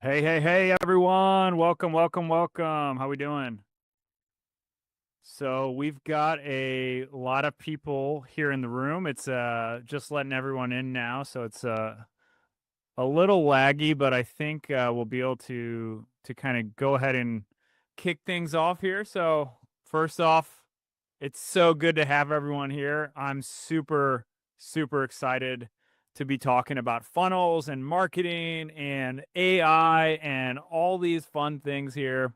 Hey, everyone. Welcome. How we doing? So we've got a lot of people here in the room. It's just letting everyone in now, so it's a little laggy, but I think we'll be able to kind of go ahead and kick things off here. So first off, it's so good to have everyone here. I'm super excited to be talking about funnels and marketing and AI and all these fun things here.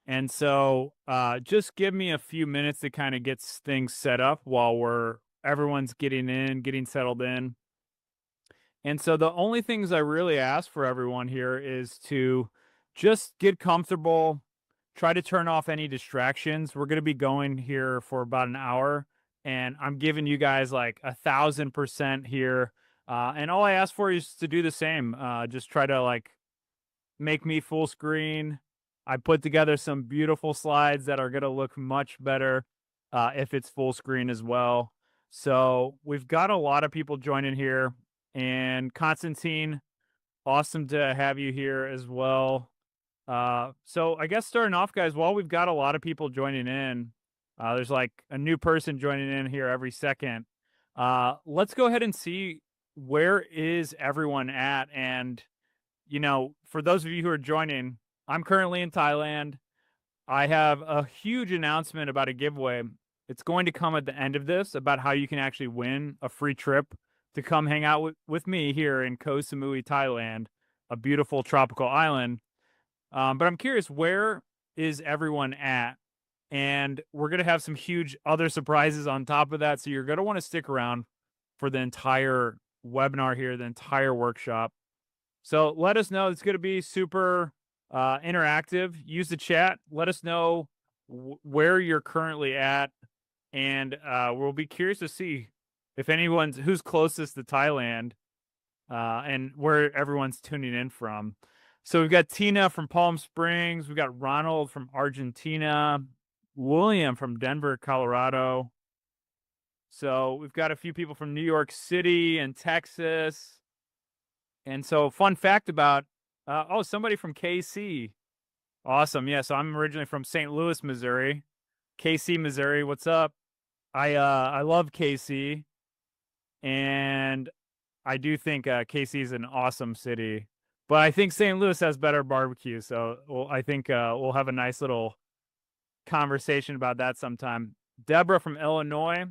And so just give me a few minutes to kind of get things set up while everyone's getting settled in. And so the only things I really ask for everyone here is to just get comfortable, try to turn off any distractions. We're going to be going here for about an hour, and I'm giving you guys like 1,000% here. And all I ask for is to do the same. Just try to like make me full screen. I put together some beautiful slides that are going to look much better if it's full screen as well. So we've got a lot of people joining here. And Constantine, awesome to have you here as well. So I guess starting off, guys, while we've got a lot of people joining in, there's like a new person joining in here every second. Let's go ahead and see where is everyone at. And, for those of you who are joining, I'm currently in Thailand. I have a huge announcement about a giveaway. It's going to come at the end of this about how you can actually win a free trip to come hang out with me here in Koh Samui, Thailand, a beautiful tropical island. But I'm curious, where is everyone at? And we're going to have some huge other surprises on top of that. So you're going to want to stick around for the entire webinar here, the entire workshop. So let us know. It's going to be super interactive. Use the chat. Let us know where you're currently at. And we'll be curious to see if who's closest to Thailand and where everyone's tuning in from. So we've got Tina from Palm Springs. We've got Ronald from Argentina. William from Denver, Colorado. So we've got a few people from New York City and Texas. And so fun fact about, somebody from KC. Awesome. Yeah, so I'm originally from St. Louis, Missouri. KC, Missouri, what's up? I love KC, and I do think KC is an awesome city. But I think St. Louis has better barbecue, so I think we'll have a nice little conversation about that sometime. Deborah from Illinois,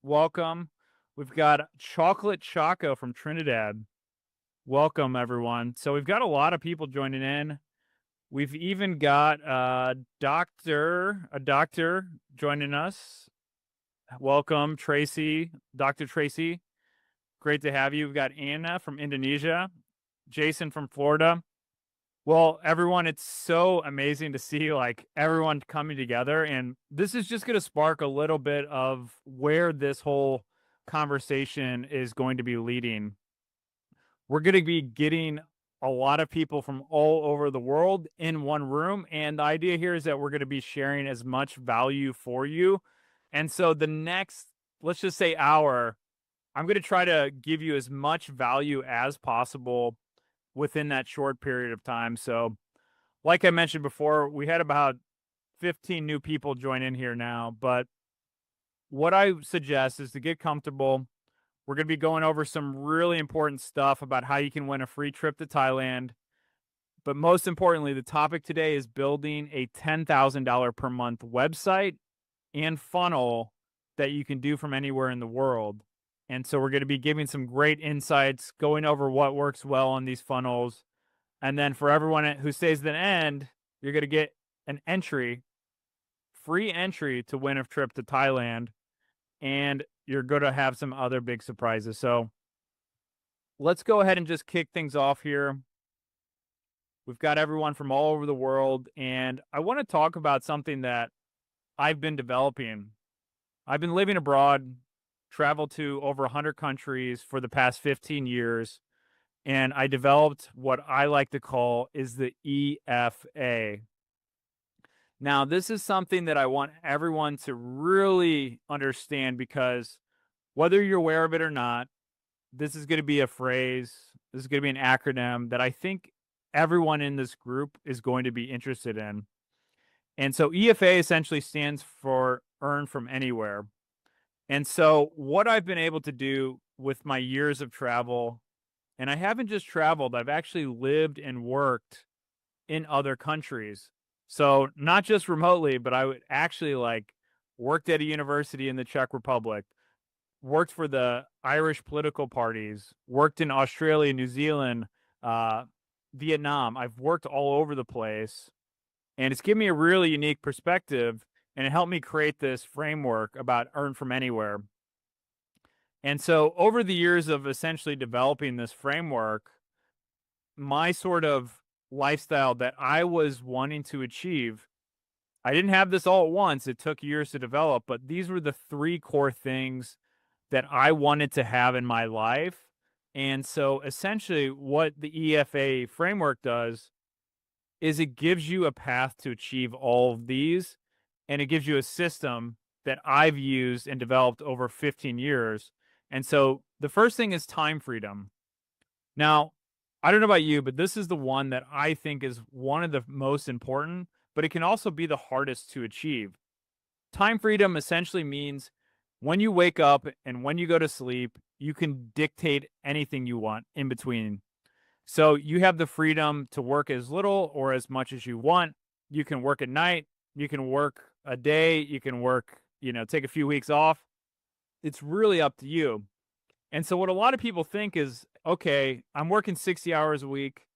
welcome. We've got Chocolate Choco from Trinidad. Welcome, everyone. So we've got a lot of people joining in. We've even got a doctor joining us. Welcome, Tracy, Dr. Tracy. Great to have you. We've got Anna from Indonesia, Jason from Florida. Well, everyone, it's so amazing to see like everyone coming together. And this is just going to spark a little bit of where this whole conversation is going to be leading. We're going to be getting a lot of people from all over the world in one room. And the idea here is that we're going to be sharing as much value for you. And so the next, let's just say hour, I'm going to try to give you as much value as possible within that short period of time. So like I mentioned before, we had about 15 new people join in here now. But what I suggest is to get comfortable. We're going to be going over some really important stuff about how you can win a free trip to Thailand. But most importantly, the topic today is building a $10,000 per month website and funnel that you can do from anywhere in the world. And so we're going to be giving some great insights, going over what works well on these funnels. And then for everyone who stays to the end, you're going to get an free entry to win a trip to Thailand. And you're going to have some other big surprises. So let's go ahead and just kick things off here. We've got everyone from all over the world. And I want to talk about something that I've been developing. I've been living abroad, traveled to over 100 countries for the past 15 years. And I developed what I like to call is the EFA. Now, this is something that I want everyone to really understand because whether you're aware of it or not, this is going to be a phrase, this is going to be an acronym that I think everyone in this group is going to be interested in. And so EFA essentially stands for Earn from Anywhere. And so what I've been able to do with my years of travel, and I haven't just traveled, I've actually lived and worked in other countries. So not just remotely, but I would actually like worked at a university in the Czech Republic, worked for the Irish political parties, worked in Australia, New Zealand, uh, Vietnam. I've worked all over the place, and it's given me a really unique perspective, and it helped me create this framework about Earn from Anywhere. And so over the years of essentially developing this framework, my sort of lifestyle that I was wanting to achieve, I didn't have this all at once. It took years to develop, but these were the three core things that I wanted to have in my life. And so essentially what the EFA framework does is it gives you a path to achieve all of these, and it gives you a system that I've used and developed over 15 years. And so the first thing is time freedom. Now, I don't know about you, but this is the one that I think is one of the most important, but it can also be the hardest to achieve. Time freedom essentially means when you wake up and when you go to sleep, you can dictate anything you want in between. So you have the freedom to work as little or as much as you want. You can work at night, you can work a day, you can work, take a few weeks off. It's really up to you. And so what a lot of people think is, okay, I'm working 60 hours a week.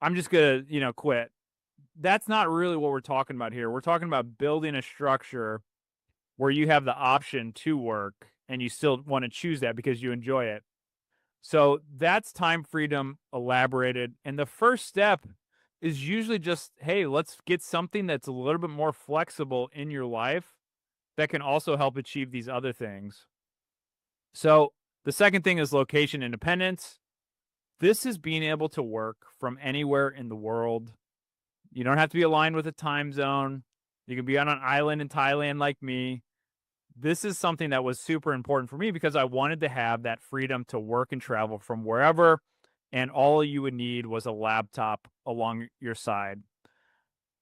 I'm just going to, quit. That's not really what we're talking about here. We're talking about building a structure where you have the option to work and you still want to choose that because you enjoy it. So that's time freedom elaborated. And the first step is usually just, hey, let's get something that's a little bit more flexible in your life that can also help achieve these other things. So the second thing is location independence. This is being able to work from anywhere in the world. You don't have to be aligned with a time zone. You can be on an island in Thailand like me. This is something that was super important for me because I wanted to have that freedom to work and travel from wherever, and all you would need was a laptop along your side.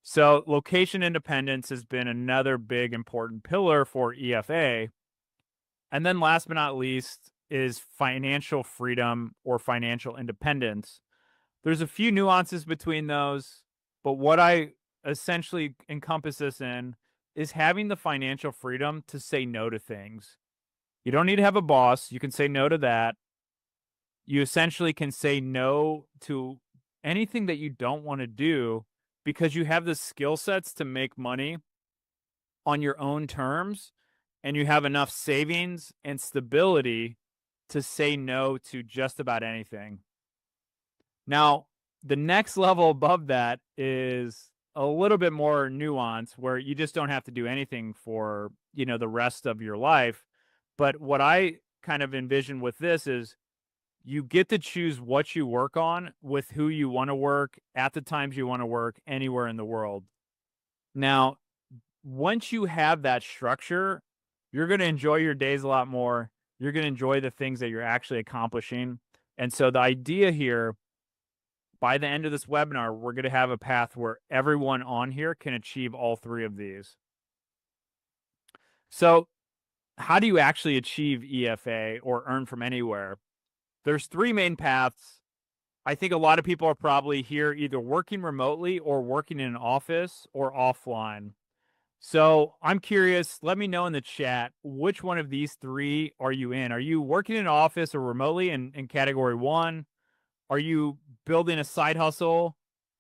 So location independence has been another big important pillar for EFA. And then last but not least is financial freedom or financial independence. There's a few nuances between those, but what I essentially encompass this in is having the financial freedom to say no to things. You don't need to have a boss. You can say no to that. You essentially can say no to anything that you don't want to do because you have the skill sets to make money on your own terms, and you have enough savings and stability to say no to just about anything. Now, the next level above that is a little bit more nuance where you just don't have to do anything for, the rest of your life. But what I kind of envision with this is you get to choose what you work on with who you want to work at the times you want to work anywhere in the world. Now, once you have that structure, you're going to enjoy your days a lot more. You're going to enjoy the things that you're actually accomplishing. And so the idea here, by the end of this webinar, we're going to have a path where everyone on here can achieve all three of these. So how do you actually achieve EFA or Earn from Anywhere? There's three main paths. I think a lot of people are probably here either working remotely or working in an office or offline. So I'm curious, let me know in the chat, which one of these three are you in? Are you working in an office or remotely in category one? Are you building a side hustle?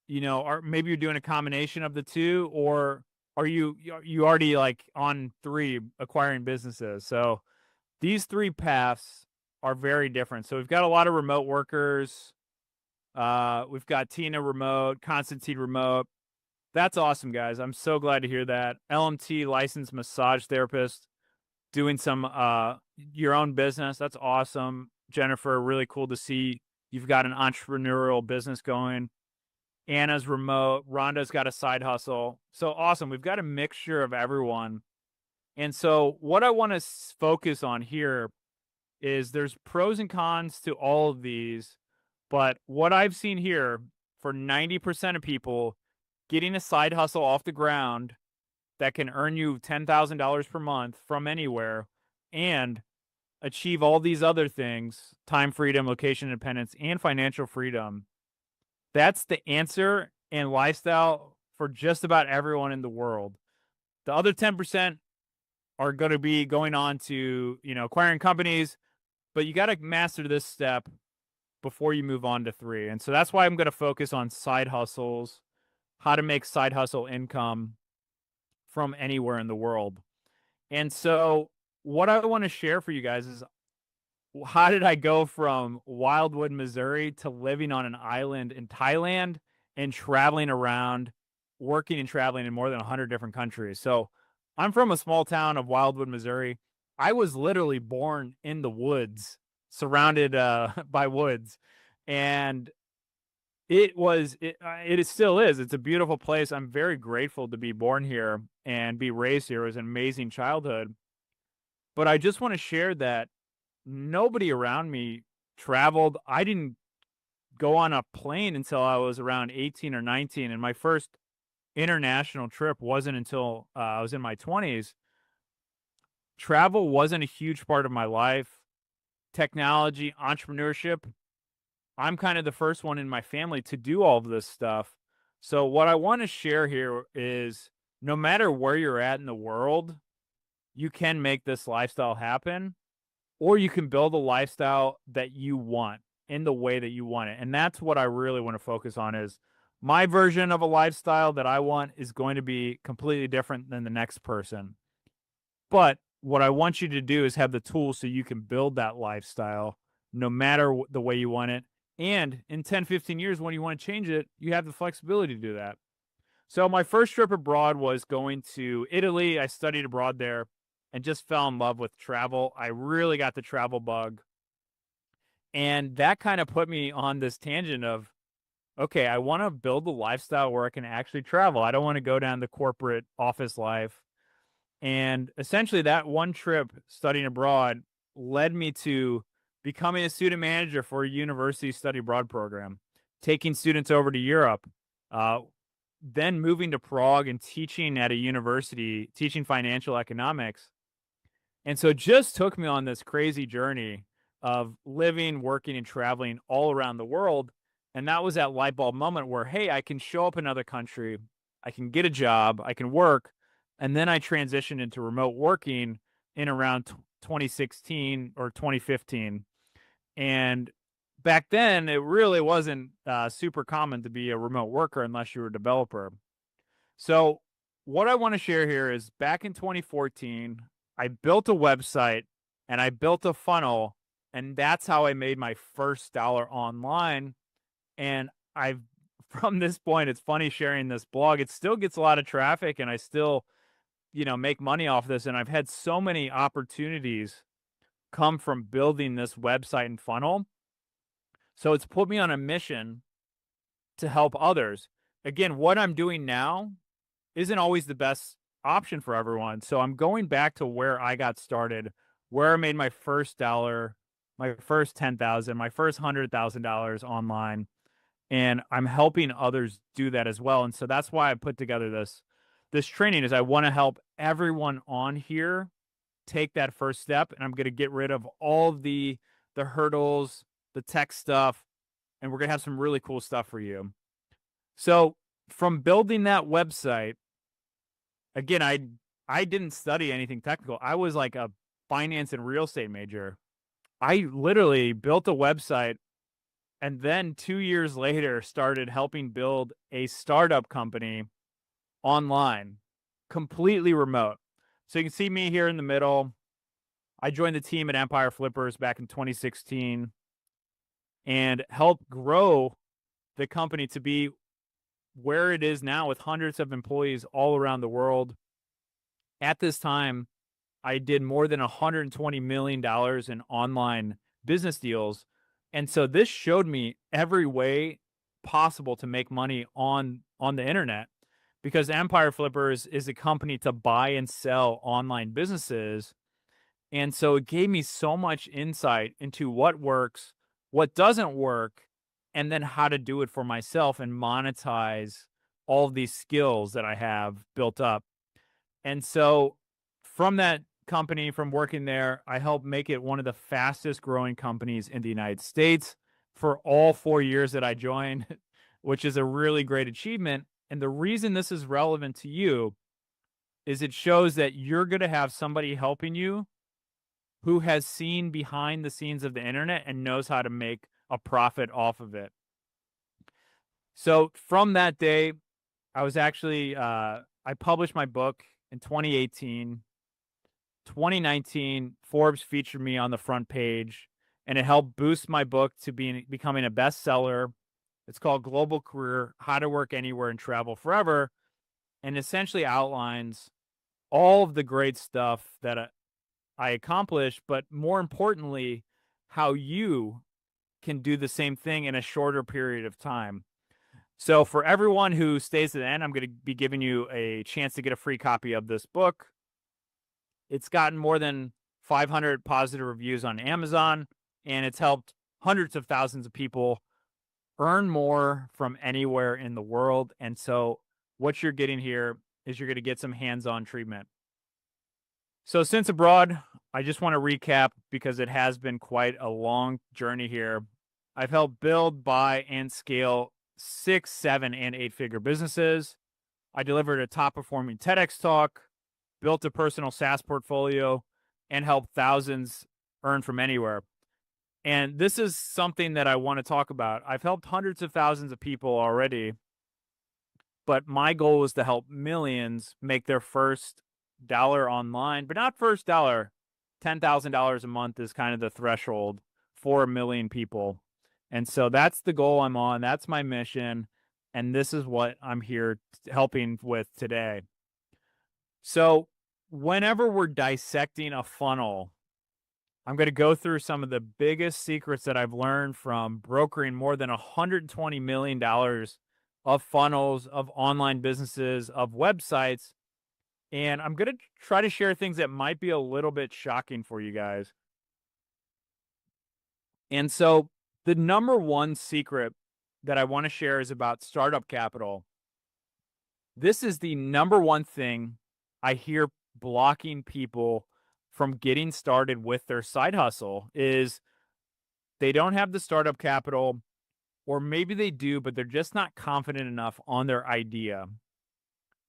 Or maybe you're doing a combination of the two, or are you already like on three, acquiring businesses? So these three paths are very different. So we've got a lot of remote workers. We've got Tina remote, Constantine remote. That's awesome, guys. I'm so glad to hear that. LMT, licensed massage therapist, doing some your own business. That's awesome. Jennifer, really cool to see you've got an entrepreneurial business going. Anna's remote. Rhonda's got a side hustle. So awesome. We've got a mixture of everyone. And so what I want to focus on here is there's pros and cons to all of these. But what I've seen here for 90% of people, getting a side hustle off the ground that can earn you $10,000 per month from anywhere and achieve all these other things, time freedom, location independence, and financial freedom. That's the answer and lifestyle for just about everyone in the world. The other 10% are going to be going on to, acquiring companies, but you got to master this step before you move on to 3. And so that's why I'm going to focus on side hustles, how to make side hustle income from anywhere in the world. And so what I want to share for you guys is, how did I go from Wildwood, Missouri to living on an island in Thailand and traveling around, working and traveling in more than 100 different countries? So I'm from a small town of Wildwood, Missouri. I was literally born in the woods, surrounded by woods. And it still is. It's a beautiful place. I'm very grateful to be born here and be raised here. It was an amazing childhood. But I just want to share that nobody around me traveled. I didn't go on a plane until I was around 18 or 19. And my first international trip wasn't until I was in my 20s. Travel wasn't a huge part of my life. Technology, entrepreneurship, I'm kind of the first one in my family to do all of this stuff. So what I want to share here is, no matter where you're at in the world, you can make this lifestyle happen, or you can build a lifestyle that you want in the way that you want it. And that's what I really want to focus on. Is my version of a lifestyle that I want is going to be completely different than the next person. But what I want you to do is have the tools so you can build that lifestyle no matter the way you want it. And in 10, 15 years, when you want to change it, you have the flexibility to do that. So my first trip abroad was going to Italy. I studied abroad there and just fell in love with travel. I really got the travel bug. And that kind of put me on this tangent of, okay, I want to build a lifestyle where I can actually travel. I don't want to go down the corporate office life. And essentially that one trip studying abroad led me to becoming a student manager for a university study abroad program, taking students over to Europe, then moving to Prague and teaching at a university, teaching financial economics. And so it just took me on this crazy journey of living, working, and traveling all around the world. And that was that light bulb moment where, hey, I can show up in another country, I can get a job, I can work. And then I transitioned into remote working in around 2016 or 2015. And back then, it really wasn't super common to be a remote worker unless you were a developer. So what I want to share here is, back in 2014, I built a website and I built a funnel, and that's how I made my first dollar online. And from this point, it's funny sharing this blog. It still gets a lot of traffic, and I still make money off this. And I've had so many opportunities come from building this website and funnel. So it's put me on a mission to help others. Again, what I'm doing now isn't always the best option for everyone. So I'm going back to where I got started, where I made my first dollar, my first 10,000, my first $100,000 online. And I'm helping others do that as well. And so that's why I put together this training, is I want to help everyone on here take that first step. And I'm going to get rid of all the hurdles, the tech stuff, and we're going to have some really cool stuff for you. So from building that website, again, I didn't study anything technical. I was like a finance and real estate major. I literally built a website, and then 2 years later started helping build a startup company online, completely remote. So you can see me here in the middle. I joined the team at Empire Flippers back in 2016 and helped grow the company to be where it is now, with hundreds of employees all around the world. At this time, I did more than $120 million in online business deals. And so this showed me every way possible to make money on the internet, because Empire Flippers is a company to buy and sell online businesses. And so it gave me so much insight into what works, what doesn't work, and then how to do it for myself and monetize all of these skills that I have built up. And so from that company, from working there, I helped make it one of the fastest growing companies in the United States for all 4 years that I joined, which is a really great achievement. And the reason this is relevant to you is it shows that you're going to have somebody helping you who has seen behind the scenes of the internet and knows how to make a profit off of it. So from that day, I was actually, I published my book in 2018. 2019, Forbes featured me on the front page, and it helped boost my book to becoming a bestseller. It's called Global Career: How to Work Anywhere and Travel Forever, and essentially outlines all of the great stuff that I accomplished, but more importantly, how you can do the same thing in a shorter period of time. So for everyone who stays to the end, I'm going to be giving you a chance to get a free copy of this book. It's gotten more than 500 positive reviews on Amazon, and it's helped hundreds of thousands of people earn more from anywhere in the world. And so what you're getting here is you're going to get some hands-on treatment. So since abroad, I just want to recap because it has been quite a long journey here. I've helped build, buy, and scale 6, 7, and 8-figure businesses. I delivered a top-performing TEDx talk, built a personal SaaS portfolio, and helped thousands earn from anywhere. And this is something that I want to talk about. I've helped hundreds of thousands of people already, but my goal was to help millions make their first dollar online, but not first dollar. $10,000 a month is kind of the threshold for 1 million people. And so that's the goal I'm on. That's my mission. And this is what I'm here helping with today. So whenever we're dissecting a funnel, I'm going to go through some of the biggest secrets that I've learned from brokering more than $120 million of funnels, of online businesses, of websites. And I'm going to try to share things that might be a little bit shocking for you guys. And so the number one secret that I want to share is about startup capital. This is the number one thing I hear blocking people from getting started with their side hustle is they don't have the startup capital, or maybe they do, but they're just not confident enough on their idea.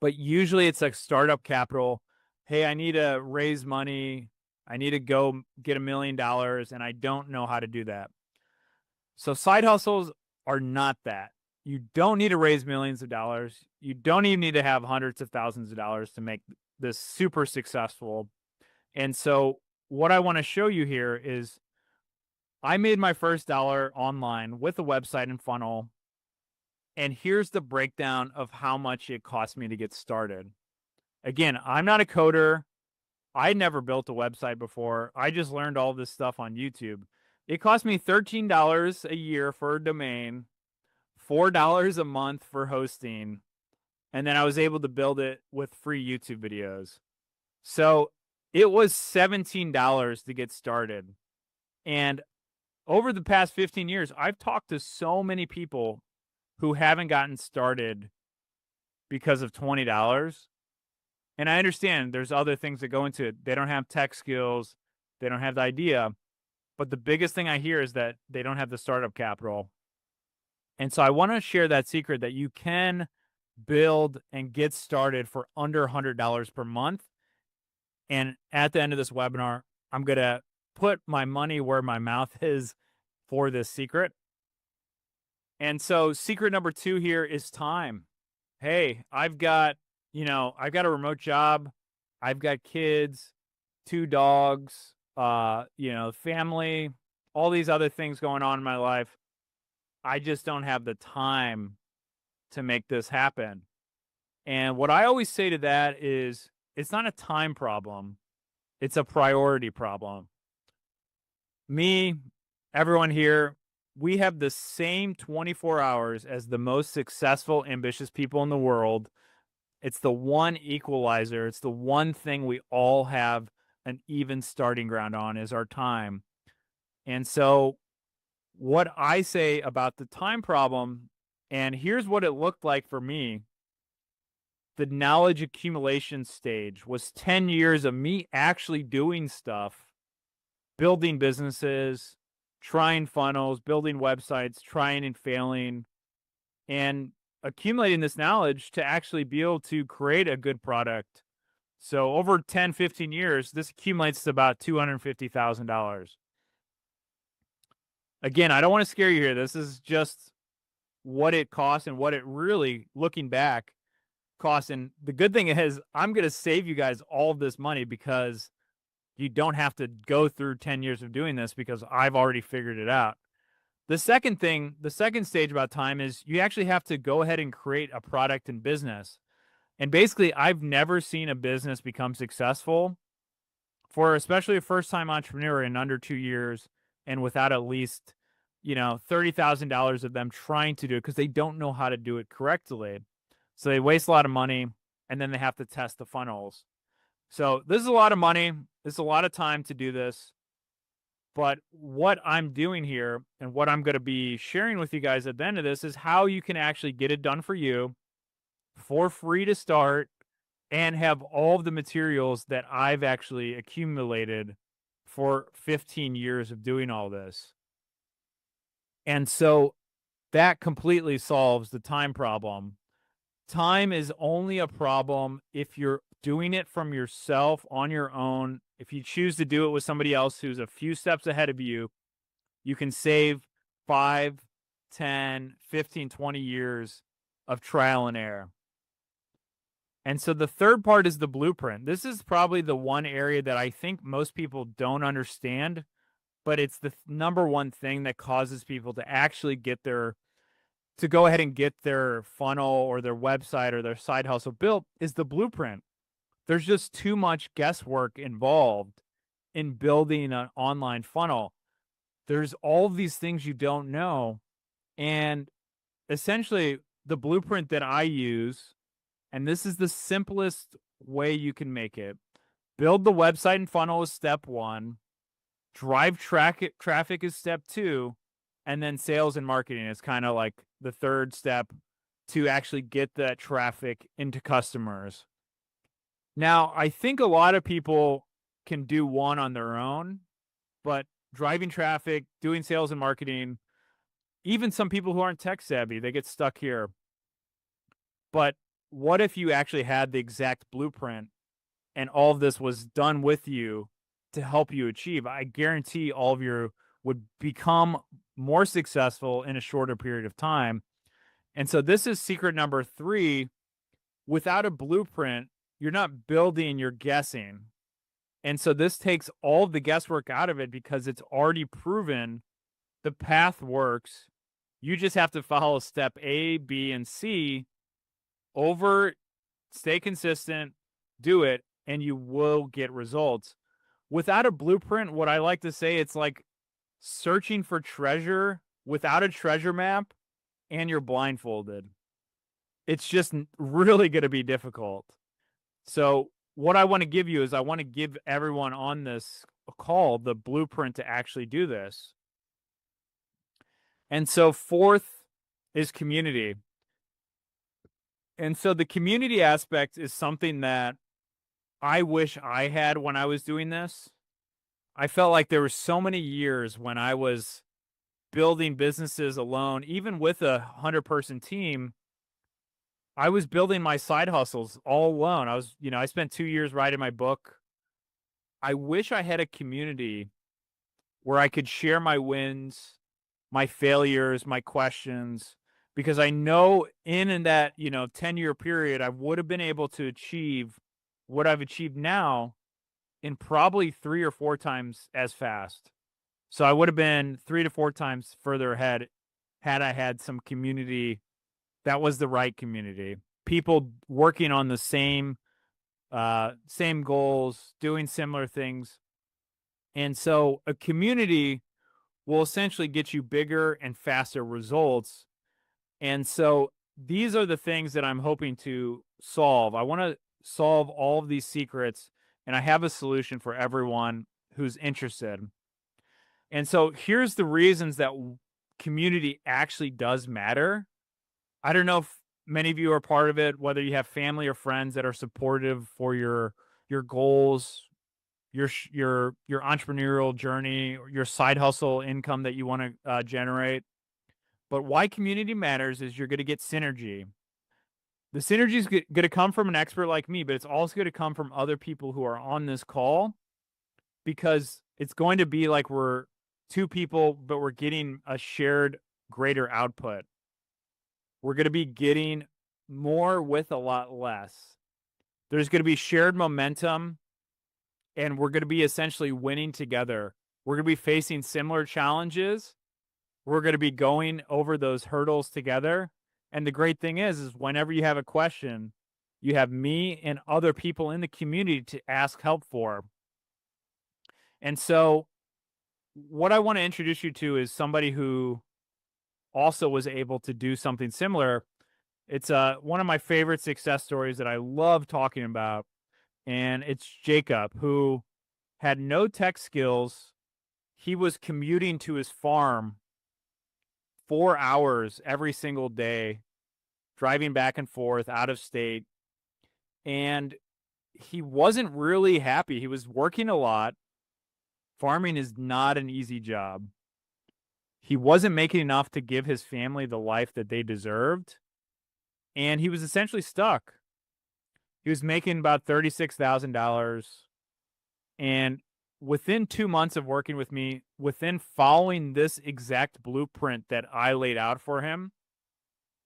But usually it's like startup capital. Hey, I need to raise money. I need to go get $1 million, and I don't know how to do that. So side hustles are not that. You don't need to raise millions of dollars. You don't even need to have hundreds of thousands of dollars to make this super successful. And so what I want to show you here is I made my first dollar online with a website and funnel. And here's the breakdown of how much it cost me to get started. Again, I'm not a coder. I never built a website before. I just learned all this stuff on YouTube. It cost me $13 a year for a domain, $4 a month for hosting, and then I was able to build it with free YouTube videos. So it was $17 to get started. And over the past 15 years, I've talked to so many people who haven't gotten started because of $20. And I understand there's other things that go into it. They don't have tech skills. They don't have the idea. But the biggest thing I hear is that they don't have the startup capital. And so I want to share that secret that you can build and get started for under $100 per month. And at the end of this webinar, I'm going to put my money where my mouth is for this secret. And so secret number 2 here is time. Hey, I've got a remote job. I've got kids, 2 dogs, family, all these other things going on in my life. I just don't have the time to make this happen. And what I always say to that is it's not a time problem. It's a priority problem. Me, everyone here, we have the same 24 hours as the most successful, ambitious people in the world. It's the one equalizer. It's the one thing we all have an even starting ground on is our time. And so what I say about the time problem, and here's what it looked like for me. The knowledge accumulation stage was 10 years of me actually doing stuff, building businesses, trying funnels, building websites, trying and failing, and accumulating this knowledge to actually be able to create a good product. So over 10, 15 years, this accumulates to about $250,000. Again, I don't want to scare you here. This is just what it costs and what it really, looking back, costs. And the good thing is I'm going to save you guys all of this money because you don't have to go through 10 years of doing this because I've already figured it out. The second stage about time is you actually have to go ahead and create a product and business. And basically, I've never seen a business become successful for especially a first-time entrepreneur in under 2 years and without at least, $30,000 of them trying to do it because they don't know how to do it correctly. So they waste a lot of money, and then they have to test the funnels. So this is a lot of money. This is a lot of time to do this. But what I'm doing here and what I'm going to be sharing with you guys at the end of this is how you can actually get it done for you for free to start and have all of the materials that I've actually accumulated for 15 years of doing all this. And so that completely solves the time problem. Time is only a problem if you're doing it from yourself on your own. If you choose to do it with somebody else who's a few steps ahead of you, you can save 5, 10, 15, 20 years of trial and error. And so the third part is the blueprint. This is probably the one area that I think most people don't understand, but it's the number one thing that causes people to actually to go ahead and get their funnel or their website or their side hustle built is the blueprint. There's just too much guesswork involved in building an online funnel. There's all of these things you don't know. And essentially, the blueprint that I use, and this is the simplest way you can make it, build the website and funnel is step 1, drive traffic is step 2, and then sales and marketing is kind of like the third step to actually get that traffic into customers. Now, I think a lot of people can do one on their own, but driving traffic, doing sales and marketing, even some people who aren't tech savvy, they get stuck here. But what if you actually had the exact blueprint and all of this was done with you to help you achieve? I guarantee all of you would become more successful in a shorter period of time. And so this is secret number 3. Without a blueprint, you're not building, you're guessing. And so this takes all of the guesswork out of it because it's already proven the path works. You just have to follow step A, B, and C stay consistent, do it, and you will get results. Without a blueprint, what I like to say, it's like searching for treasure without a treasure map and you're blindfolded. It's just really going to be difficult. So what I want to give you is I want to give everyone on this call the blueprint to actually do this. And so 4th is community. And so the community aspect is something that I wish I had when I was doing this. I felt like there were so many years when I was building businesses alone, even with a 100-person team. I was building my side hustles all alone. I spent 2 years writing my book. I wish I had a community where I could share my wins, my failures, my questions, because I know in that, 10-year period, I would have been able to achieve what I've achieved now in probably 3 or 4 times as fast. So I would have been 3 to 4 times further ahead had I had some community that was the right community. People working on the same goals, doing similar things. And so a community will essentially get you bigger and faster results. And so these are the things that I'm hoping to solve. I want to solve all of these secrets, and I have a solution for everyone who's interested. And so here's the reasons that community actually does matter. I don't know if many of you are part of it, whether you have family or friends that are supportive for your goals, your entrepreneurial journey, or your side hustle income that you want to generate. But why community matters is you're going to get synergy. The synergy is going to come from an expert like me, but it's also going to come from other people who are on this call, because it's going to be like we're two people, but we're getting a shared greater output. We're going to be getting more with a lot less. There's going to be shared momentum, and we're going to be essentially winning together. We're going to be facing similar challenges. We're going to be going over those hurdles together. And the great thing is whenever you have a question, you have me and other people in the community to ask help for. And so what I want to introduce you to is somebody who also was able to do something similar. It's one of my favorite success stories that I love talking about, and it's Jacob, who had no tech skills. He was commuting to his farm 4 hours every single day, driving back and forth out of state, and he wasn't really happy. He was working a lot. Farming is not an easy job. He wasn't making enough to give his family the life that they deserved, and he was essentially stuck. He was making about $36,000, and within 2 months of working with me, within following this exact blueprint that I laid out for him,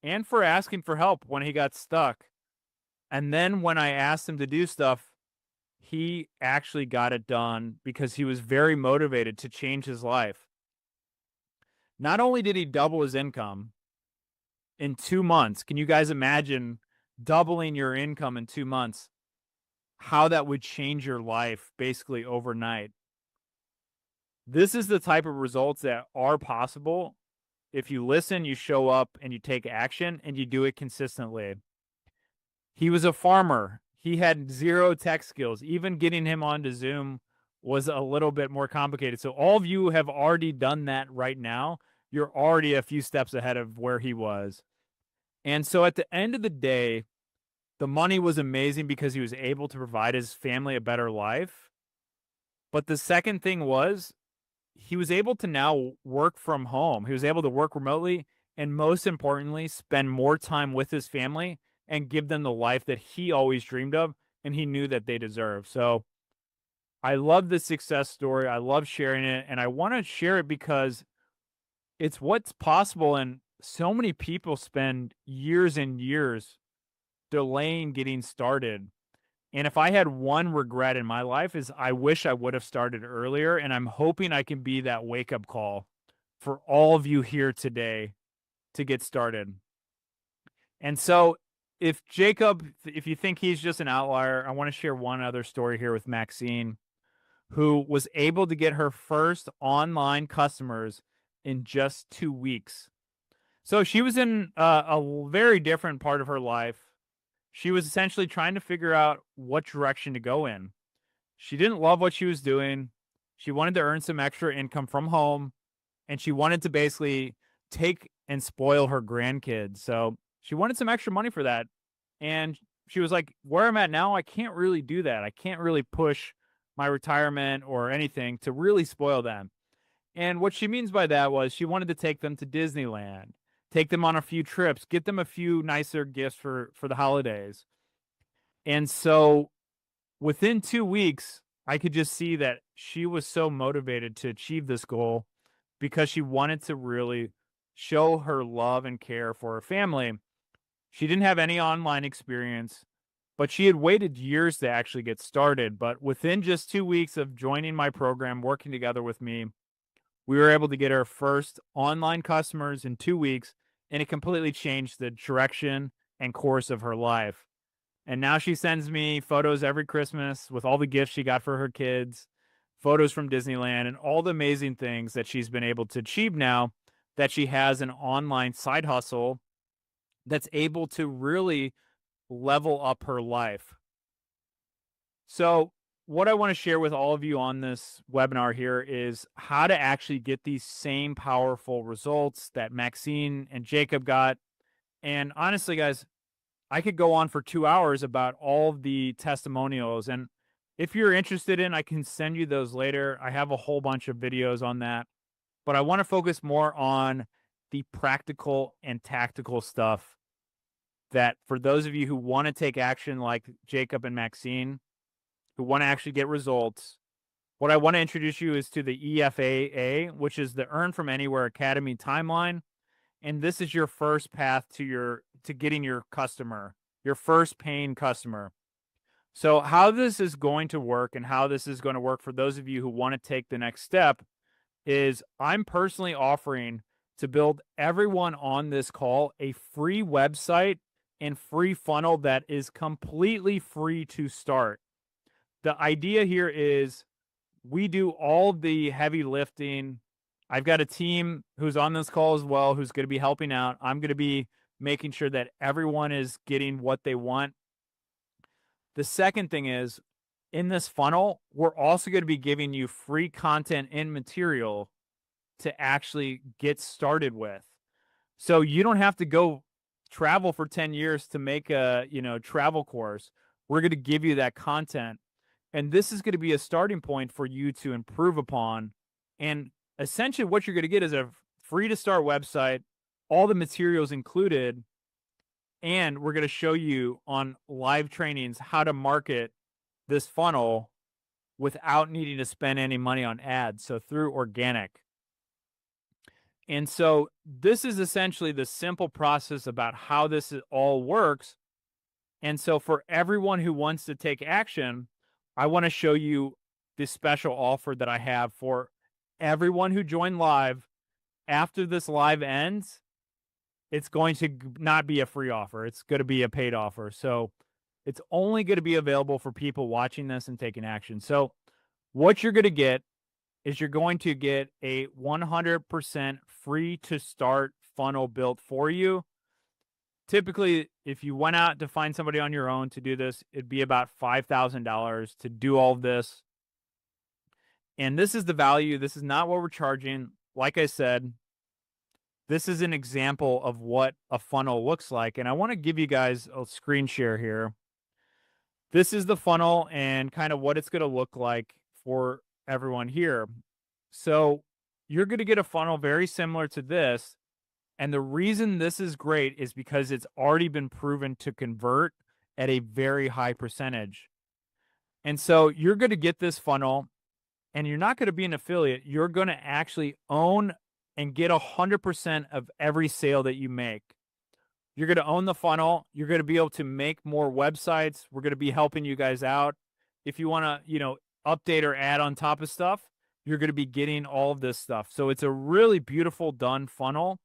and for asking for help when he got stuck, and then when I asked him to do stuff, he actually got it done because he was very motivated to change his life. Not only did he double his income in 2 months, can you guys imagine doubling your income in 2 months? How that would change your life basically overnight. This is the type of results that are possible if you listen, you show up, and you take action, and you do it consistently. He was a farmer. He had zero tech skills. Even getting him onto Zoom was a little bit more complicated. So all of you have already done that right now. You're already a few steps ahead of where he was. And so at the end of the day, the money was amazing because he was able to provide his family a better life. But the second thing was he was able to now work from home. He was able to work remotely, and most importantly, spend more time with his family and give them the life that he always dreamed of and he knew that they deserve. So I love this success story. I love sharing it, and I want to share it because it's what's possible, and so many people spend years and years delaying getting started. And if I had one regret in my life is I wish I would have started earlier, and I'm hoping I can be that wake-up call for all of you here today to get started. And so if you think he's just an outlier, I want to share one other story here with Maxine, who was able to get her first online customers in just 2 weeks. So she was in a very different part of her life. She was essentially trying to figure out what direction to go in. She didn't love what she was doing. She wanted to earn some extra income from home, and she wanted to basically take and spoil her grandkids. So she wanted some extra money for that. And she was like, where I'm at now, I can't really do that. I can't really push my retirement or anything to really spoil them. And what she means by that was she wanted to take them to Disneyland, take them on a few trips, get them a few nicer gifts for the holidays. And so within 2 weeks, I could just see that she was so motivated to achieve this goal because she wanted to really show her love and care for her family. She didn't have any online experience, but she had waited years to actually get started. But within just 2 weeks of joining my program, working together with me, we were able to get our first online customers in 2 weeks, and it completely changed the direction and course of her life. And now she sends me photos every Christmas with all the gifts she got for her kids, photos from Disneyland, and all the amazing things that she's been able to achieve now that she has an online side hustle that's able to really level up her life. So what I want to share with all of you on this webinar here is how to actually get these same powerful results that Maxine and Jacob got. And honestly, guys, I could go on for 2 hours about all of the testimonials. And if you're interested in, I can send you those later. I have a whole bunch of videos on that. But I want to focus more on the practical and tactical stuff that for those of you who want to take action like Jacob and Maxine, who want to actually get results, what I want to introduce you is to the EFA, which is the Earn From Anywhere Academy timeline. And this is your first path to getting your customer, your first paying customer. So how this is going to work and how this is going to work for those of you who want to take the next step is I'm personally offering to build everyone on this call a free website and free funnel that is completely free to start. The idea here is we do all the heavy lifting. I've got a team who's on this call as well, who's going to be helping out. I'm going to be making sure that everyone is getting what they want. The second thing is, in this funnel, we're also going to be giving you free content and material to actually get started with. So you don't have to go travel for 10 years to make a, travel course. We're going to give you that content. And this is going to be a starting point for you to improve upon. And essentially what you're going to get is a free to start website, all the materials included. And we're going to show you on live trainings how to market this funnel without needing to spend any money on ads. So through organic. And so this is essentially the simple process about how this all works. And so for everyone who wants to take action, I want to show you this special offer that I have for everyone who joined live. After this live ends, it's going to not be a free offer. It's going to be a paid offer. So it's only going to be available for people watching this and taking action. So what you're going to get is you're going to get a 100% free to start funnel built for you. Typically, if you went out to find somebody on your own to do this, it'd be about $5,000 to do all of this. And this is the value. This is not what we're charging. Like I said, this is an example of what a funnel looks like. And I want to give you guys a screen share here. This is the funnel and kind of what it's going to look like for everyone here. So you're going to get a funnel very similar to this. And the reason this is great is because it's already been proven to convert at a very high percentage. And so you're going to get this funnel and you're not going to be an affiliate. You're going to actually own and get 100% of every sale that you make. You're going to own the funnel. You're going to be able to make more websites. We're going to be helping you guys out. If you want to, update or add on top of stuff, you're going to be getting all of this stuff. So it's a really beautiful done funnel.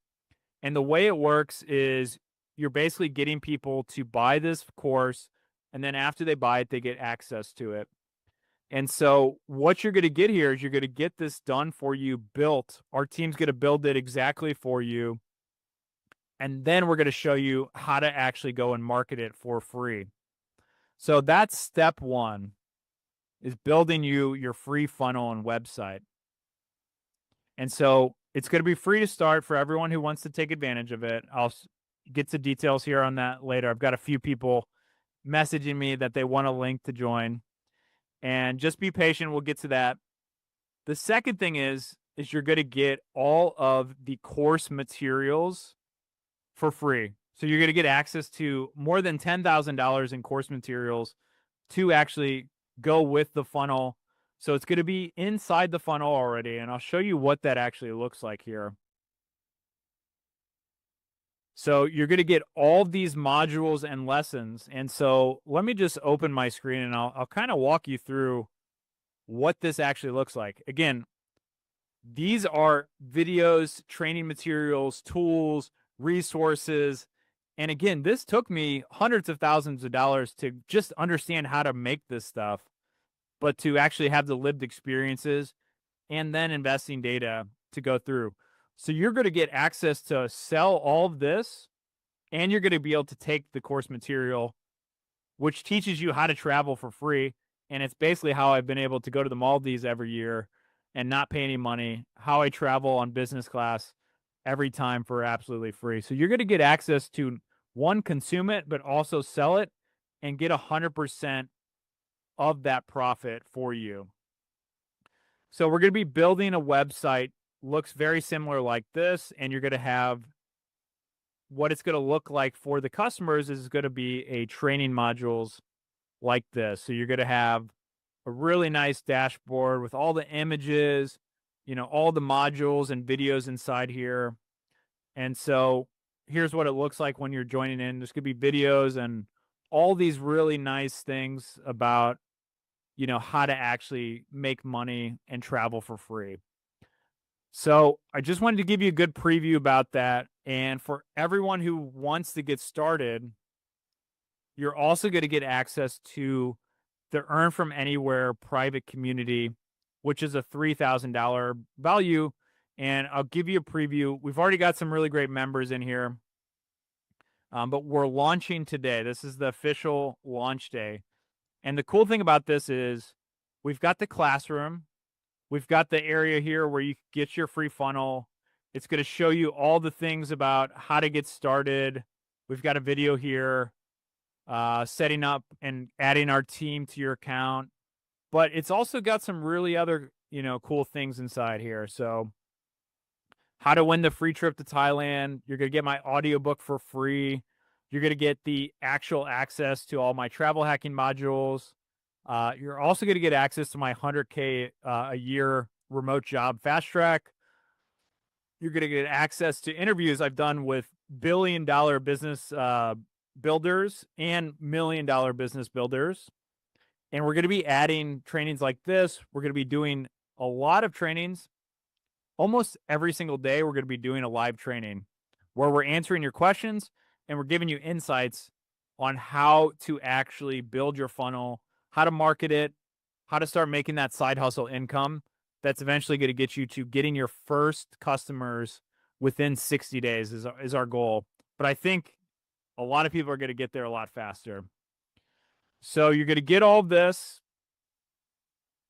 And the way it works is you're basically getting people to buy this course. And then after they buy it, they get access to it. And so what you're going to get here is you're going to get this done for you, built. Our team's going to build it exactly for you. And then we're going to show you how to actually go and market it for free. So that's step one, is building your free funnel and website. And so it's going to be free to start for everyone who wants to take advantage of it. I'll get to details here on that later. I've got a few people messaging me that they want a link to join. And just be patient. We'll get to that. The second thing is you're going to get all of the course materials for free. So you're going to get access to more than $10,000 in course materials to actually go with the funnel. So it's going to be inside the funnel already. And I'll show you what that actually looks like here. So you're going to get all these modules and lessons. And so let me just open my screen and I'll kind of walk you through what this actually looks like. Again, these are videos, training materials, tools, resources. And again, this took me hundreds of thousands of dollars to just understand how to make this stuff, but to actually have the lived experiences and then investing data to go through. So you're going to get access to sell all of this, and you're going to be able to take the course material, which teaches you how to travel for free. And it's basically how I've been able to go to the Maldives every year and not pay any money, how I travel on business class every time for absolutely free. So you're going to get access to one, consume it, but also sell it and get 100% of that profit for you. So we're going to be building a website, looks very similar like this, and you're going to have what it's going to look like for the customers is going to be a training modules like this. So you're going to have a really nice dashboard with all the images, all the modules and videos inside here. And so here's what it looks like when you're joining in. There's going to be videos and all these really nice things about, how to actually make money and travel for free. So I just wanted to give you a good preview about that. And for everyone who wants to get started, you're also going to get access to the Earn From Anywhere private community, which is a $3,000 value. And I'll give you a preview. We've already got some really great members in here, but we're launching today. This is the official launch day. And the cool thing about this is we've got the classroom. We've got the area here where you get your free funnel. It's going to show you all the things about how to get started. We've got a video here, setting up and adding our team to your account. But it's also got some really other, cool things inside here. So how to win the free trip to Thailand. You're going to get my audiobook for free. You're going to get the actual access to all my travel hacking modules. You're also going to get access to my 100K a year remote job fast track. You're going to get access to interviews I've done with billion-dollar business builders and million-dollar business builders. And we're going to be adding trainings like this. We're going to be doing a lot of trainings. Almost every single day, we're going to be doing a live training where we're answering your questions and we're giving you insights on how to actually build your funnel, how to market it, how to start making that side hustle income that's eventually going to get you to getting your first customers within 60 days is our goal. But I think a lot of people are going to get there a lot faster. So you're going to get all of this.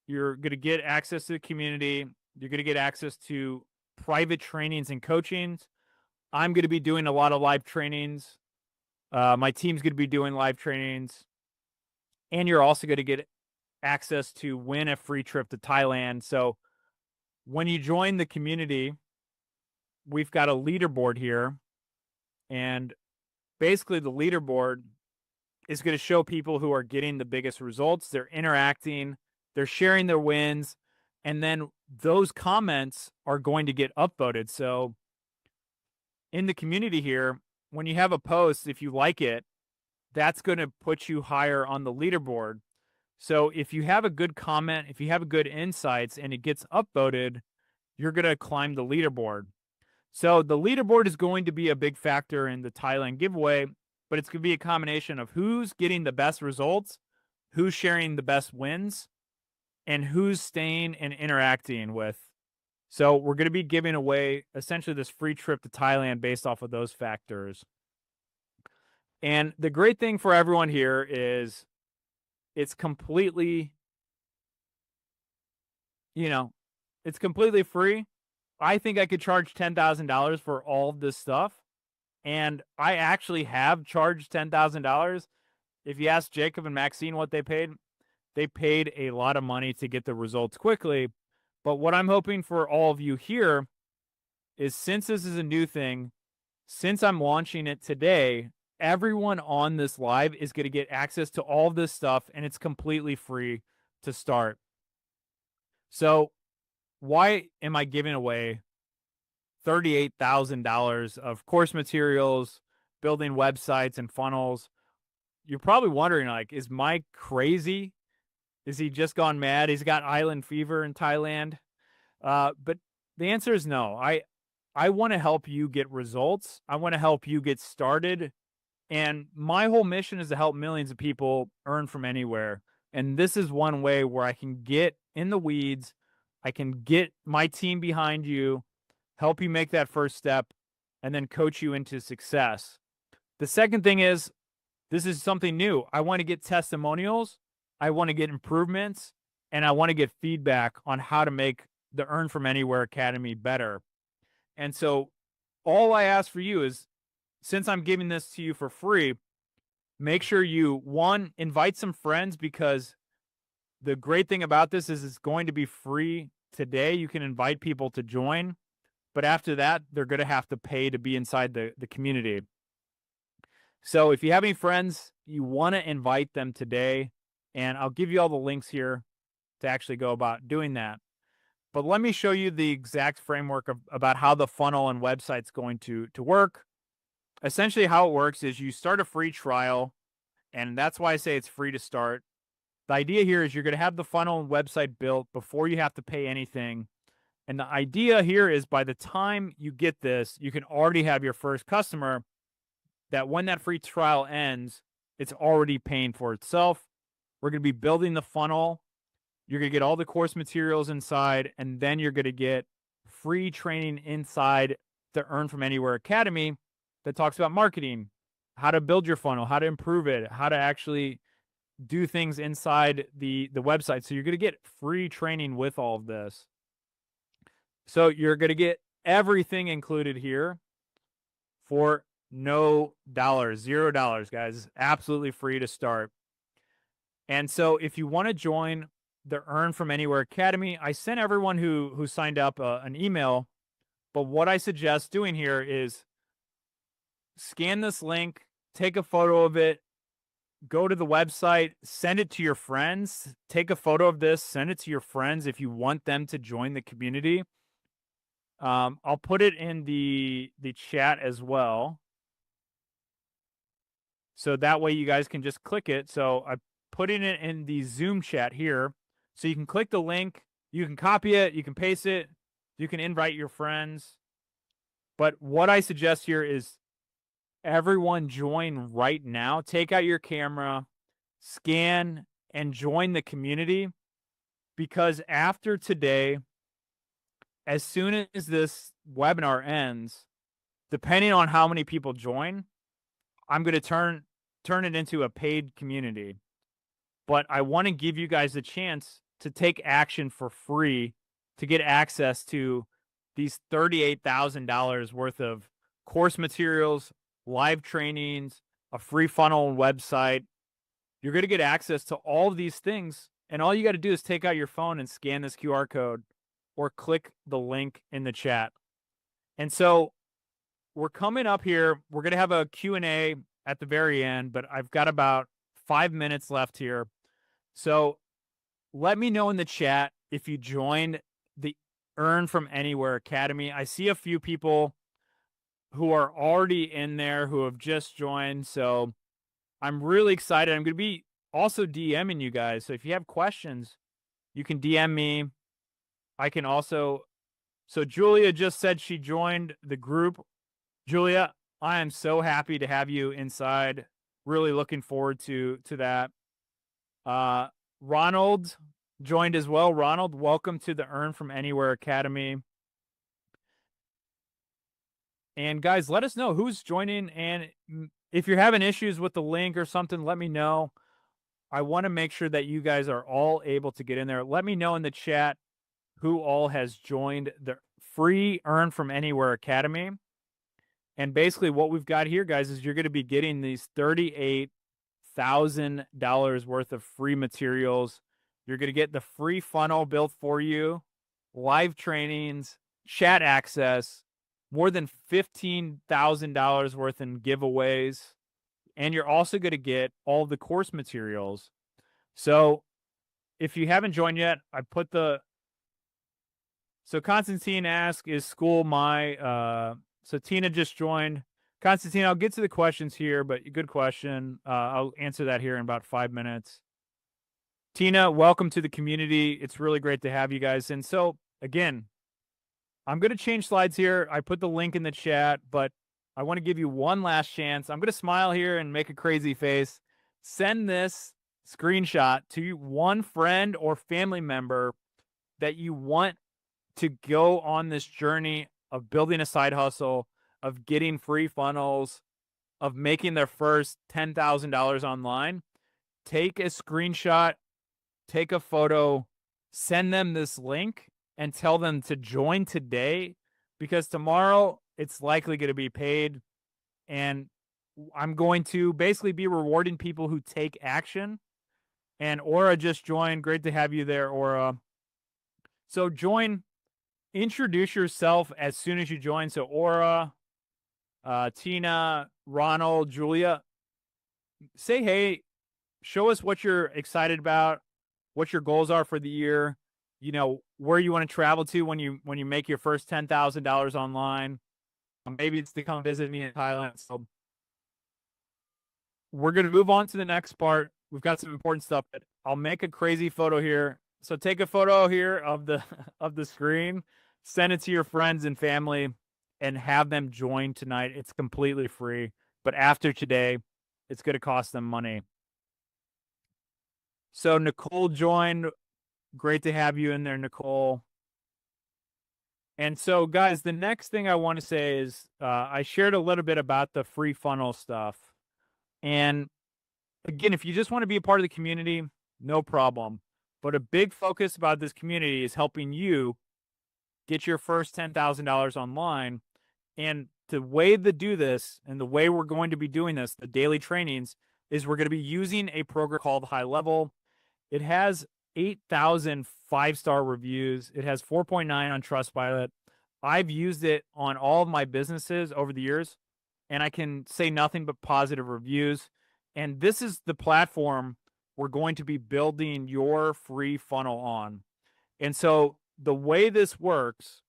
You're going to get access to the community. You're going to get access to private trainings and coachings. I'm going to be doing a lot of live trainings. My team's going to be doing live trainings. And you're also going to get access to win a free trip to Thailand. So when you join the community, we've got a leaderboard here. And basically the leaderboard is going to show people who are getting the biggest results. They're interacting, they're sharing their wins, and then those comments are going to get upvoted. So in the community here, when you have a post, if you like it, that's going to put you higher on the leaderboard. So if you have a good comment, if you have good insights and it gets upvoted, you're going to climb the leaderboard. So the leaderboard is going to be a big factor in the Thailand giveaway, but it's going to be a combination of who's getting the best results, who's sharing the best wins, and who's staying and interacting with. So we're going to be giving away essentially this free trip to Thailand based off of those factors. And the great thing for everyone here is it's completely, it's completely free. I think I could charge $10,000 for all of this stuff. And I actually have charged $10,000. If you ask Jacob and Maxine what they paid a lot of money to get the results quickly. But what I'm hoping for all of you here is, since this is a new thing, since I'm launching it today, everyone on this live is going to get access to all of this stuff, and it's completely free to start. So why am I giving away $38,000 of course materials, building websites and funnels? You're probably wondering, is Mike crazy? Is he just gone mad? He's got island fever in Thailand. But the answer is no. I want to help you get results. I want to help you get started. And my whole mission is to help millions of people earn from anywhere. And this is one way where I can get in the weeds. I can get my team behind you, help you make that first step, and then coach you into success. The second thing is, this is something new. I want to get testimonials I want to get improvements, and I want to get feedback on how to make the Earn From Anywhere Academy better. And so all I ask for you is, since I'm giving this to you for free, make sure you, one, invite some friends, because the great thing about this is it's going to be free today. You can invite people to join, but after that, they're going to have to pay to be inside the community. So if you have any friends, you want to invite them today, and I'll give you all the links here to actually go about doing that. But let me show you the exact framework about how the funnel and website's going to work. Essentially, how it works is you start a free trial, and that's why I say it's free to start. The idea here is you're going to have the funnel and website built before you have to pay anything. And the idea here is by the time you get this, you can already have your first customer, that when that free trial ends, it's already paying for itself. We're going to be building the funnel. You're going to get all the course materials inside, and then you're going to get free training inside the Earn From Anywhere Academy that talks about marketing, how to build your funnel, how to improve it, how to actually do things inside the website. So you're going to get free training with all of this. So you're going to get everything included here for no dollars, $0, guys. It's absolutely free to start. And so if you want to join the Earn From Anywhere Academy, I sent everyone who signed up an email. But what I suggest doing here is scan this link, take a photo of it, go to the website, send it to your friends, take a photo of this, send it to your friends if you want them to join the community. I'll put it in the chat as well, so that way you guys can just click it. So I'm putting it in the Zoom chat here, so you can click the link, you can copy it, you can paste it, you can invite your friends. But what I suggest here is everyone join right now. Take out your camera, scan, and join the community, because after today, as soon as this webinar ends, depending on how many people join, I'm going to turn it into a paid community. But I want to give you guys a chance to take action for free to get access to these $38,000 worth of course materials, live trainings, a free funnel and website. You're going to get access to all of these things, and all you got to do is take out your phone and scan this QR code or click the link in the chat. And so we're coming up here. We're going to have a Q&A at the very end, but I've got about 5 minutes left here. So let me know in the chat if you joined the Earn From Anywhere Academy. I see a few people who are already in there who have just joined. So I'm really excited. I'm going to be also DMing you guys. So if you have questions, you can DM me. I can also, so Julia just said she joined the group. Julia, I am so happy to have you inside. Really looking forward to that. Ronald joined as well. Ronald, welcome to the Earn From Anywhere Academy. And guys, let us know who's joining. And if you're having issues with the link or something, let me know. I want to make sure that you guys are all able to get in there. Let me know in the chat who all has joined the free Earn From Anywhere Academy. And basically what we've got here, guys, is you're going to be getting these $38,000 worth of free materials. You're going to get the free funnel built for you, live trainings, chat access, more than $15,000 worth in giveaways. And you're also going to get all the course materials. So if you haven't joined yet, I put the... So Constantine asked, is school my... So Tina just joined. Constantine, I'll get to the questions here, but good question. I'll answer that here in about 5 minutes. Tina, welcome to the community. It's really great to have you guys. And so, again, I'm going to change slides here. I put the link in the chat, but I want to give you one last chance. I'm going to smile here and make a crazy face. Send this screenshot to one friend or family member that you want to go on this journey of building a side hustle, of getting free funnels, of making their first $10,000 online. Take a screenshot take a photo, send them this link, and tell them to join today, because tomorrow it's likely going to be paid. And I'm going to basically be rewarding people who take action. And Aura just joined. Great to have you there, Aura. So join, introduce yourself as soon as you join. So Aura, Tina, Ronald, Julia, say hey, show us what you're excited about, what your goals are for the year, you know, where you want to travel to when you make your first $10,000 online. Maybe it's to come visit me in Thailand. So we're going to move on to the next part. We've got some important stuff. I'll make a crazy photo here. So take a photo here of the of the screen, send it to your friends and family, and have them join tonight. It's completely free, but after today, it's going to cost them money. So Nicole joined. Great to have you in there, Nicole. And so, guys, the next thing I want to say is I shared a little bit about the free funnel stuff. And again, if you just want to be a part of the community, no problem. But a big focus about this community is helping you get your first $10,000 online. And the way to do this, and the way we're going to be doing this, the daily trainings, is we're going to be using a program called High Level. It has 8,000 5-star reviews. It has 4.9 on Trustpilot. I've used it on all of my businesses over the years, and I can say nothing but positive reviews. And this is the platform we're going to be building your free funnel on. And so the way this works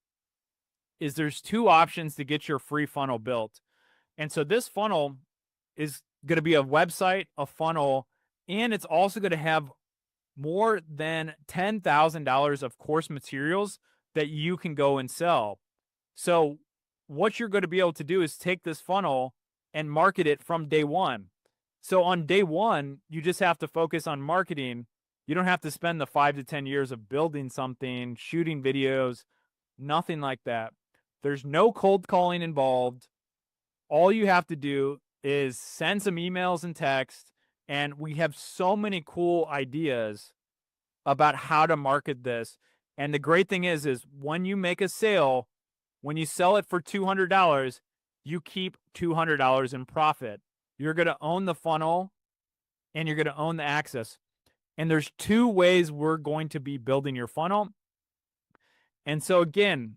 is there's two options to get your free funnel built. And so this funnel is going to be a website, a funnel, and it's also going to have more than $10,000 of course materials that you can go and sell. So what you're going to be able to do is take this funnel and market it from day one. So on day one, you just have to focus on marketing. You don't have to spend the 5 to 10 years of building something, shooting videos, nothing like that. There's no cold calling involved. All you have to do is send some emails and text. And we have so many cool ideas about how to market this. And the great thing is when you make a sale, when you sell it for $200, you keep $200 in profit. You're going to own the funnel and you're going to own the access. And there's two ways we're going to be building your funnel. And so again,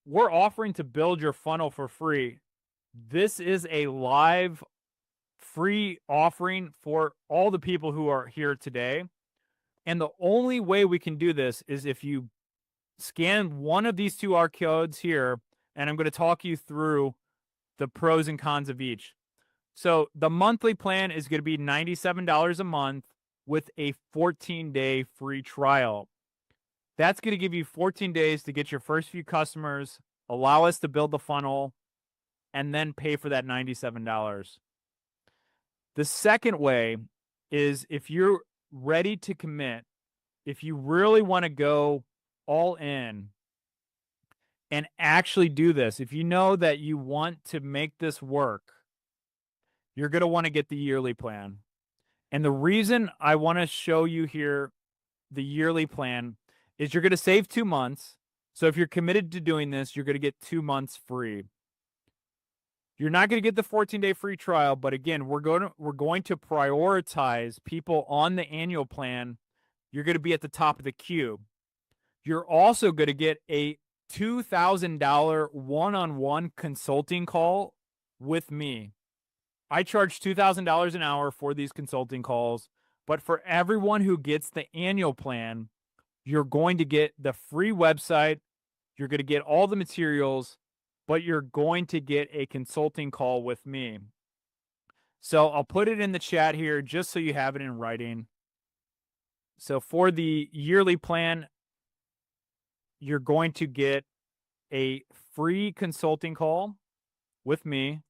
we're offering to build your funnel for free. This is a live free offering for all the people who are here today. And the only way we can do this is if you scan one of these QR codes here, and I'm going to talk you through the pros and cons of each. So the monthly plan is going to be $97 a month with a 14-day free trial. That's going to give you 14 days to get your first few customers, allow us to build the funnel, and then pay for that $97. The second way is if you're ready to commit, if you really want to go all in and actually do this, if you know that you want to make this work, you're going to want to get the yearly plan. And the reason I want to show you here the yearly plan is you're going to save 2 months. So if you're committed to doing this, you're going to get 2 months free. You're not going to get the 14-day free trial, but again, we're going to prioritize people on the annual plan. You're going to be at the top of the queue. You're also going to get a $2,000 one-on-one consulting call with me. I charge $2,000 an hour for these consulting calls, but for everyone who gets the annual plan, you're going to get the free website, you're going to get all the materials, but you're going to get a consulting call with me. So I'll put it in the chat here just so you have it in writing. So for the yearly plan, you're going to get a free consulting call with me.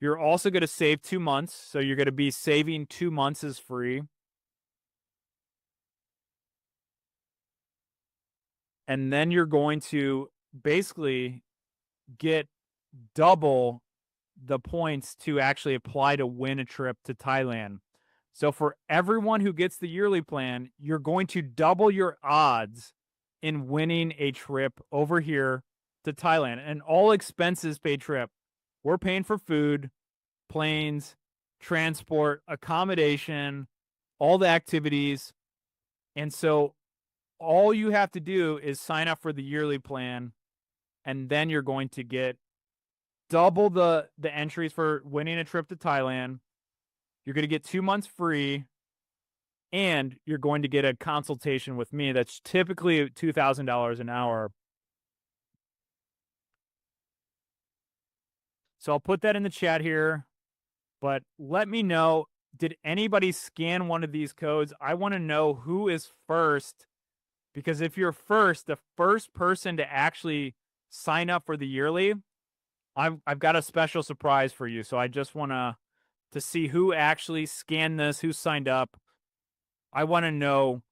You're also going to save 2 months. So you're going to be saving 2 months as free. And then you're going to basically get double the points to actually apply to win a trip to Thailand. So for everyone who gets the yearly plan, you're going to double your odds in winning a trip over here to Thailand. An all expenses paid trip. We're paying for food, planes, transport, accommodation, all the activities. And so all you have to do is sign up for the yearly plan, and then you're going to get double the entries for winning a trip to Thailand. You're going to get 2 months free, and you're going to get a consultation with me that's typically $2,000 an hour. So I'll put that in the chat here, but let me know, did anybody scan one of these codes? I want to know who is first, because if you're first, the first person to actually sign up for the yearly, I've got a special surprise for you. So I just want to see who actually scanned this, who signed up. I want to know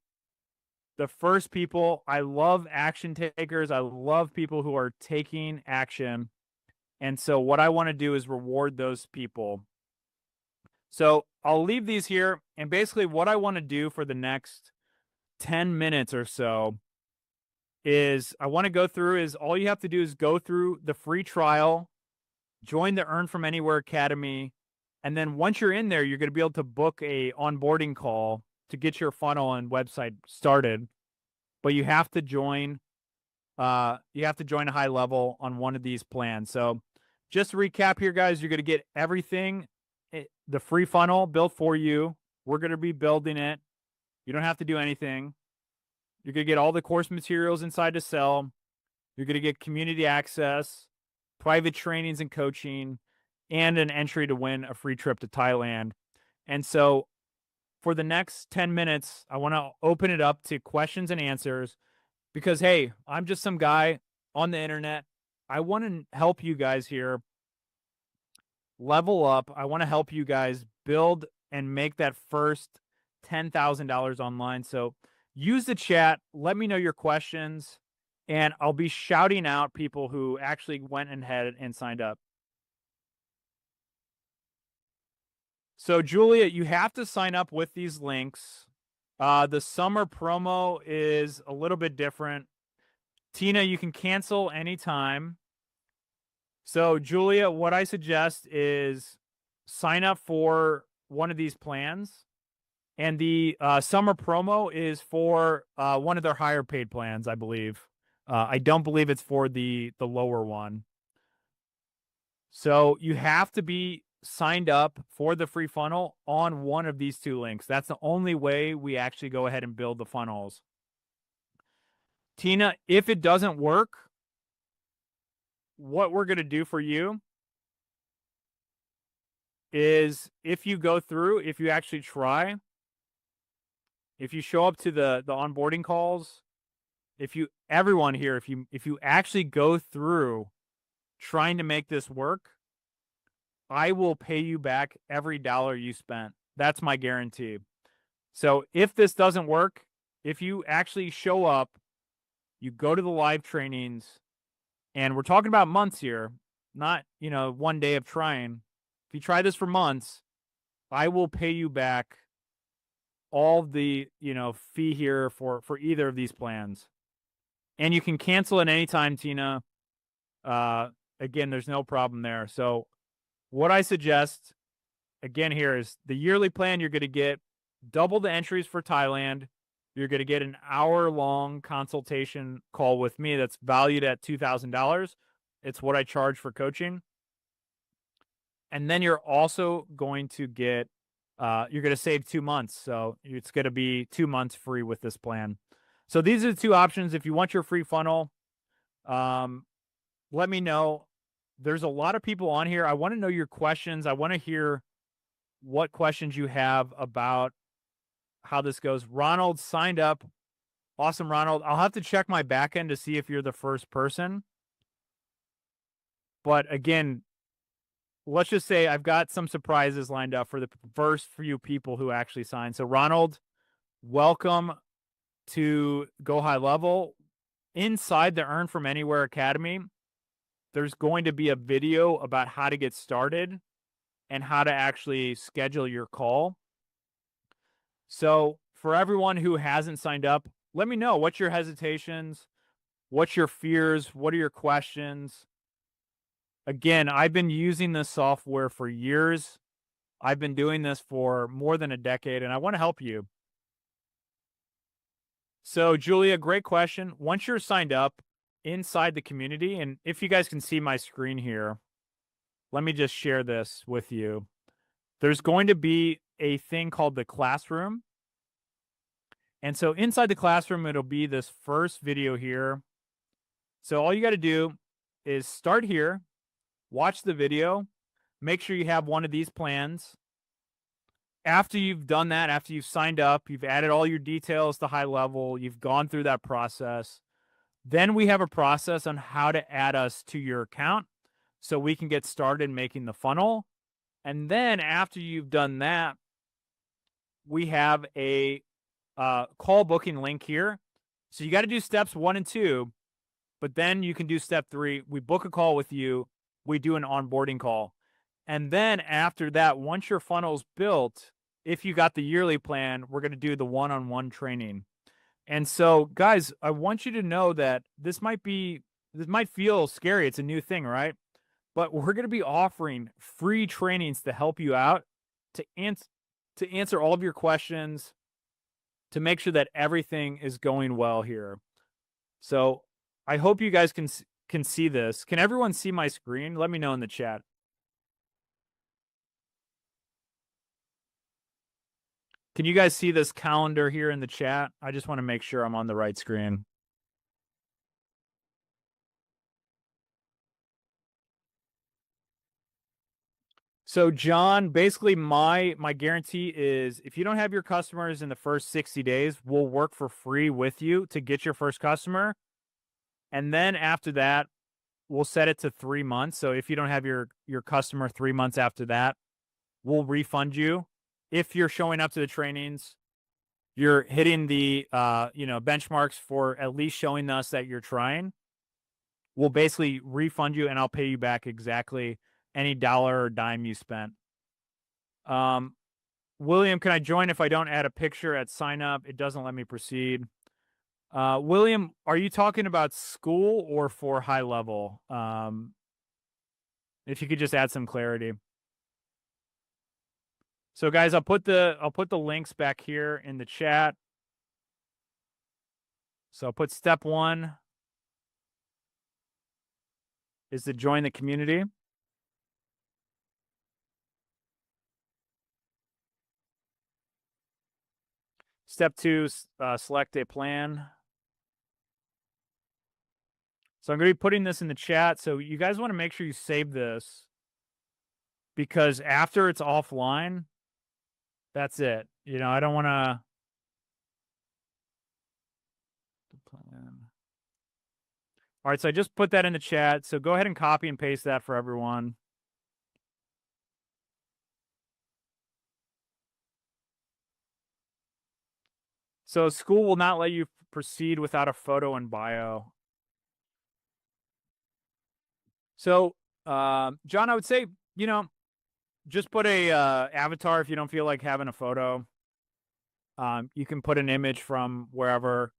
the first people. I love action takers. I love people who are taking action. And so what I want to do is reward those people. So I'll leave these here. And basically what I want to do for the next 10 minutes or so is I want to go through is all you have to do is go through the free trial, join the Earn From Anywhere Academy. And then once you're in there, you're going to be able to book a onboarding call to get your funnel and website started. But you have to join a high level on one of these plans. So just to recap here, guys, you're going to get everything, the free funnel built for you. We're going to be building it. You don't have to do anything. You're going to get all the course materials inside to sell. You're going to get community access, private trainings and coaching, and an entry to win a free trip to Thailand. And so for the next 10 minutes, I want to open it up to questions and answers because, hey, I'm just some guy on the internet. I want to help you guys here level up. I want to help you guys build and make that first $10,000 online. So use the chat. Let me know your questions, and I'll be shouting out people who actually went ahead and signed up. So Julia, you have to sign up with these links. The summer promo is a little bit different. Tina, you can cancel anytime. So Julia, what I suggest is sign up for one of these plans. And the summer promo is for one of their higher paid plans, I believe. I don't believe it's for the lower one. So you have to be signed up for the free funnel on one of these two links. That's the only way we actually go ahead and build the funnels. Tina, if it doesn't work, what we're going to do for you is if you go through, if you actually try, if you show up to the onboarding calls, everyone here, if you actually go through trying to make this work, I will pay you back every dollar you spent. That's my guarantee. So if this doesn't work, if you actually show up, you go to the live trainings, and we're talking about months here, not, one day of trying. If you try this for months, I will pay you back all the, fee here for either of these plans. And you can cancel at any time, Tina. Again, there's no problem there. So what I suggest, again, here is the yearly plan. You're going to get double the entries for Thailand. You're going to get an hour-long consultation call with me that's valued at $2,000. It's what I charge for coaching. And then you're also going to get, you're going to save 2 months. So it's going to be 2 months free with this plan. So these are the two options. If you want your free funnel, let me know. There's a lot of people on here. I want to know your questions. I want to hear what questions you have about how this goes. Ronald signed up. Awesome, Ronald. I'll have to check my back end to see if you're the first person. But again, let's just say I've got some surprises lined up for the first few people who actually signed. So Ronald, welcome to Go High Level. Inside the Earn From Anywhere Academy, there's going to be a video about how to get started and how to actually schedule your call. So for everyone who hasn't signed up, let me know, what's your hesitations? What's your fears? What are your questions? Again, I've been using this software for years. I've been doing this for more than a decade, and I want to help you. So, Julia, great question. Once you're signed up inside the community, and if you guys can see my screen here, let me just share this with you. There's going to be a thing called the classroom. And so inside the classroom, it'll be this first video here. So all you got to do is start here, watch the video, make sure you have one of these plans. After you've done that, after you've signed up, you've added all your details to high level, you've gone through that process, then we have a process on how to add us to your account so we can get started making the funnel. And then after you've done that, we have a call booking link here. So you got to do steps 1 and 2, but then you can do step 3. We book a call with you. We do an onboarding call. And then after that, once your funnel's built, if you got the yearly plan, we're going to do the one-on-one training. And so, guys, I want you to know that this might feel scary. It's a new thing, right? But we're going to be offering free trainings to help you out, to answer all of your questions, to make sure that everything is going well here. So I hope you guys can see this. Can everyone see my screen? Let me know in the chat. Can you guys see this calendar here in the chat? I just want to make sure I'm on the right screen. So John, basically my guarantee is if you don't have your customers in the first 60 days, we'll work for free with you to get your first customer. And then after that, we'll set it to 3 months. So if you don't have your customer 3 months after that, we'll refund you. If you're showing up to the trainings, you're hitting the benchmarks for at least showing us that you're trying, we'll basically refund you and I'll pay you back exactly any dollar or dime you spent. William, can I join if I don't add a picture at sign up? It doesn't let me proceed. William, are you talking about school or for high level? If you could just add some clarity. So guys, I'll put the links back here in the chat. So I'll put step 1 is to join the community. Step 2, select a plan. So I'm going to be putting this in the chat. So you guys want to make sure you save this, because after it's offline, that's it. I don't want to. All right, so I just put that in the chat. So go ahead and copy and paste that for everyone. So school will not let you proceed without a photo and bio. So, John, I would say, just put a avatar if you don't feel like having a photo. You can put an image from wherever.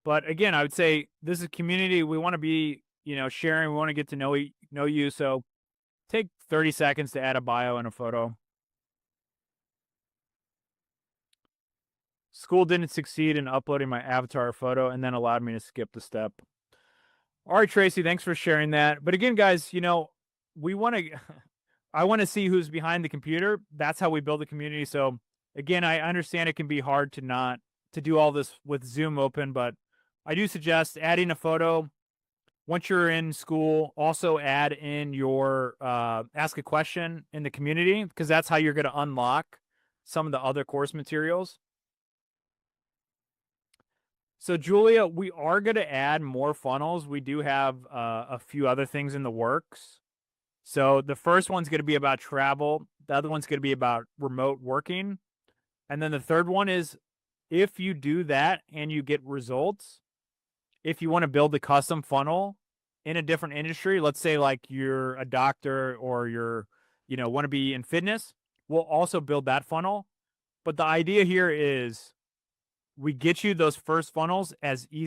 But again, I would say this is a community. We want to be, sharing. We want to get to know you. So take 30 seconds to add a bio and a photo. School didn't succeed in uploading my avatar photo and then allowed me to skip the step. All right, Tracy, thanks for sharing that. But again, guys, we want to, I want to see who's behind the computer. That's how we build a community. So again, I understand it can be hard to do all this with Zoom open, but I do suggest adding a photo. Once you're in school, also add in your ask a question in the community, because that's how you're going to unlock some of the other course materials. So Julia, we are going to add more funnels. We do have a few other things in the works. So the first one's going to be about travel. The other one's going to be about remote working. And then the third one is, if you do that and you get results, if you want to build a custom funnel in a different industry, let's say like you're a doctor or you're, want to be in fitness, we'll also build that funnel. But the idea here is we get you those first funnels as easy